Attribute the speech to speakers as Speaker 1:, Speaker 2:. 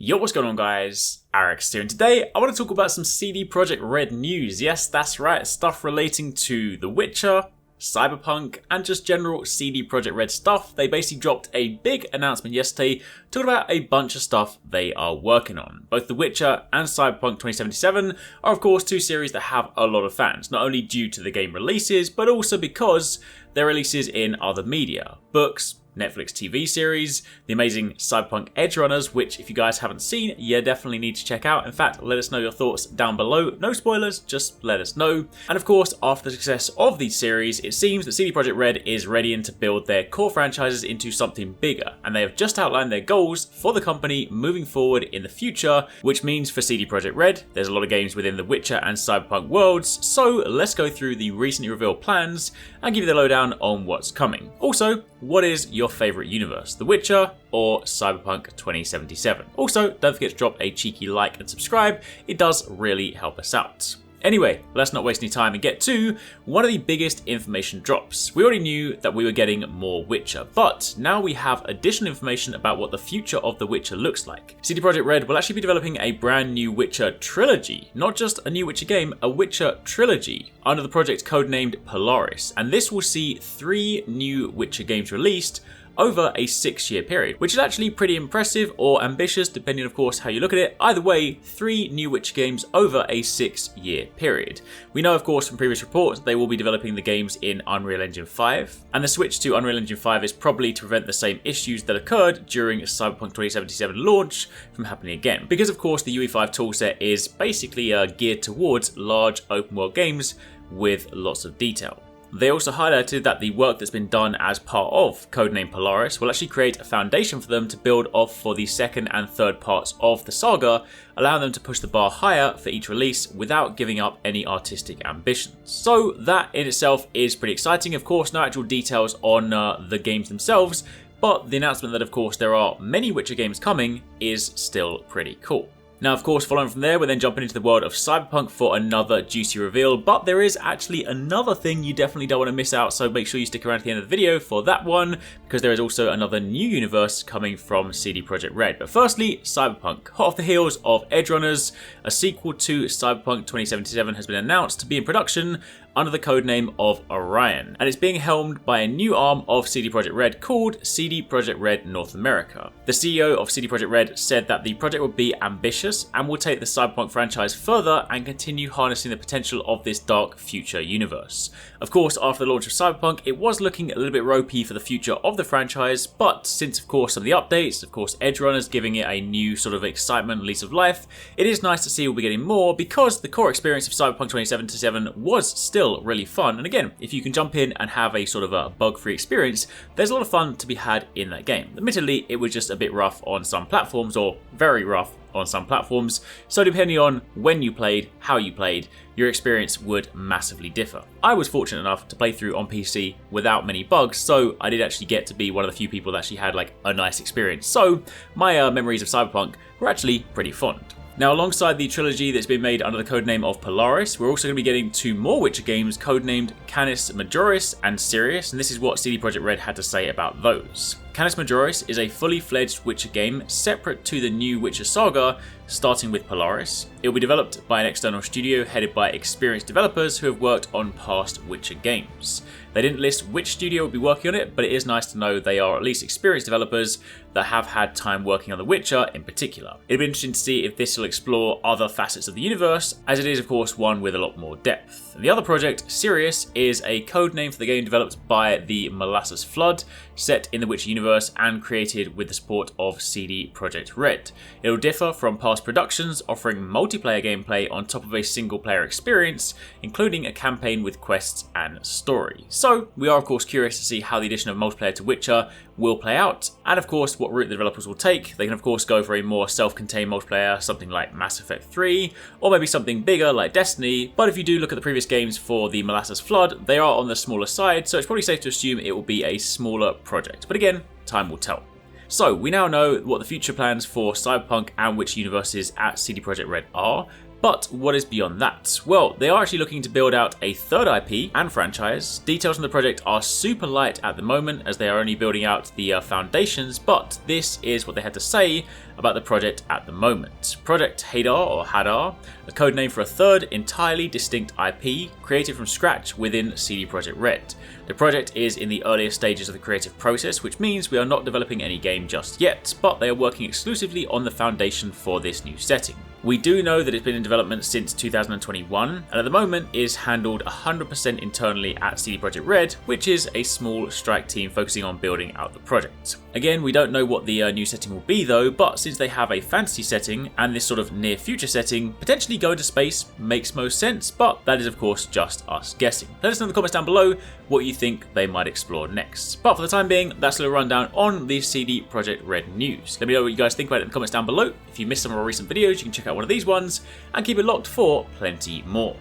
Speaker 1: Yo, what's going on guys? HyperX here, and today I want to talk about some CD Projekt Red news. Yes, that's right, stuff relating to The Witcher, Cyberpunk, and just general CD Projekt Red stuff. They basically dropped a big announcement yesterday talking about a bunch of stuff they are working on. Both The Witcher and Cyberpunk 2077 are of course two series that have a lot of fans, not only due to the game releases, but also because they're releases in other media, books, Netflix TV series, the amazing Cyberpunk Edgerunners, which if you guys haven't seen, you definitely need to check out. In fact, let us know your thoughts down below. No spoilers, just let us know. And of course, after the success of these series, it seems that CD Projekt Red is ready to build their core franchises into something bigger, and they have just outlined their goals for the company moving forward in the future, which means for CD Projekt Red, there's a lot of games within the Witcher and Cyberpunk worlds, so let's go through the recently revealed plans and give you the lowdown on what's coming. Also, what is your favourite universe, The Witcher or Cyberpunk 2077? Also, don't forget to drop a cheeky like and subscribe, it does really help us out. Anyway, let's not waste any time and get to one of the biggest information drops. We already knew that we were getting more Witcher, but now we have additional information about what the future of The Witcher looks like. CD Projekt Red will actually be developing a brand new Witcher trilogy, not just a new Witcher game, a Witcher trilogy, under the project codenamed Polaris, and this will see 3 new Witcher games released over a 6-year period, which is actually pretty impressive or ambitious, depending of course how you look at it. Either way, 3 new Witcher games over a 6-year period. We know of course from previous reports they will be developing the games in Unreal Engine 5, and the switch to Unreal Engine 5 is probably to prevent the same issues that occurred during Cyberpunk 2077 launch from happening again, because of course the UE5 toolset is basically geared towards large open world games with lots of detail. They also highlighted that the work that's been done as part of Codename Polaris will actually create a foundation for them to build off for the second and third parts of the saga, allowing them to push the bar higher for each release without giving up any artistic ambitions. So that in itself is pretty exciting. Of course, no actual details on the games themselves, but the announcement that of course there are many Witcher games coming is still pretty cool. Now, of course, following from there, we're then jumping into the world of Cyberpunk for another juicy reveal, but there is actually another thing you definitely don't want to miss out, so make sure you stick around to the end of the video for that one, because there is also another new universe coming from CD Projekt Red. But firstly, Cyberpunk. Hot off the heels of Edgerunners, a sequel to Cyberpunk 2077 has been announced to be in production under the codename of Orion, and it's being helmed by a new arm of CD Projekt Red called CD Projekt Red North America. The CEO of CD Projekt Red said that the project will be ambitious and will take the Cyberpunk franchise further and continue harnessing the potential of this dark future universe. Of course, after the launch of Cyberpunk, it was looking a little bit ropey for the future of the franchise, but since of course some of the updates, of course Edgerunners giving it a new sort of excitement, lease of life, it is nice to see we'll be getting more, because the core experience of Cyberpunk 2077 was still really fun, and again, if you can jump in and have a sort of a bug-free experience, there's a lot of fun to be had in that game. Admittedly, it was just a bit rough on some platforms, or very rough on some platforms, so depending on when you played, how you played, your experience would massively differ. I was fortunate enough to play through on PC without many bugs, so I did actually get to be one of the few people that actually had like a nice experience, so my memories of Cyberpunk were actually pretty fond. Now, alongside the trilogy that's been made under the codename of Polaris, we're also going to be getting 2 more Witcher games codenamed Canis Majoris and Sirius, and this is what CD Projekt Red had to say about those. Canis Majoris is a fully fledged Witcher game separate to the new Witcher saga, starting with Polaris. It will be developed by an external studio headed by experienced developers who have worked on past Witcher games. They didn't list which studio will be working on it, but it is nice to know they are at least experienced developers that have had time working on The Witcher in particular. It'll be interesting to see if this will explore other facets of the universe, as it is of course one with a lot more depth. And the other project, Sirius, is a codename for the game developed by the Molasses Flood, set in the Witcher universe and created with the support of CD Projekt Red. It will differ from past productions, offering multiplayer gameplay on top of a single player experience, including a campaign with quests and story. So we are of course curious to see how the addition of multiplayer to Witcher will play out, and of course what route the developers will take. They can of course go for a more self-contained multiplayer, something like Mass Effect 3, or maybe something bigger like Destiny, but if you do look at the previous games for the Molasses Flood, they are on the smaller side, so it's probably safe to assume it will be a smaller project. But again, time will tell. So we now know what the future plans for Cyberpunk and Witcher universes at CD Projekt Red are, But what is beyond that? Well, they are actually looking to build out a third IP and franchise. Details on the project are super light at the moment as they are only building out the foundations, but this is what they had to say about the project at the moment. Project Hadar, or Hadar, a code name for a third entirely distinct IP created from scratch within CD Projekt Red. The project is in the earlier stages of the creative process, which means we are not developing any game just yet, but they are working exclusively on the foundation for this new setting. We do know that it's been in development since 2021, and at the moment is handled 100% internally at CD Projekt Red, which is a small strike team focusing on building out the project. Again, we don't know what the new setting will be though, but since they have a fantasy setting and this sort of near future setting, potentially going to space makes most sense, but that is of course just us guessing. Let us know in the comments down below what you think they might explore next. But for the time being, that's a little rundown on the CD Projekt Red news. Let me know what you guys think about it in the comments down below. If you missed some of our recent videos, you can check out one of these ones, and keep it locked for plenty more.